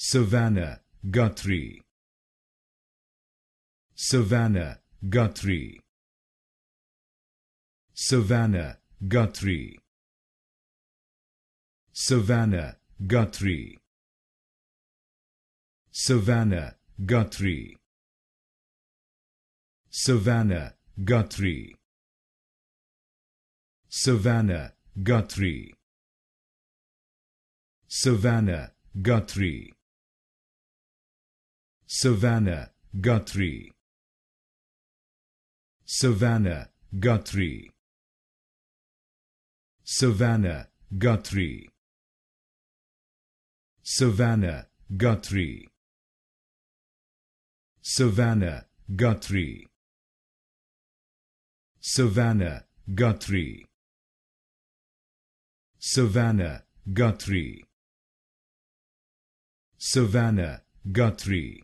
Savannah Guthrie. Savannah Guthrie. Savannah Guthrie. Savannah Guthrie. Savannah Guthrie. Savannah Guthrie. Savannah Guthrie. Savannah Guthrie. Savannah Guthrie. Savannah Guthrie. Savannah Guthrie. Savannah Guthrie. Savannah Guthrie. Savannah Guthrie. Savannah Guthrie. Savannah Guthrie.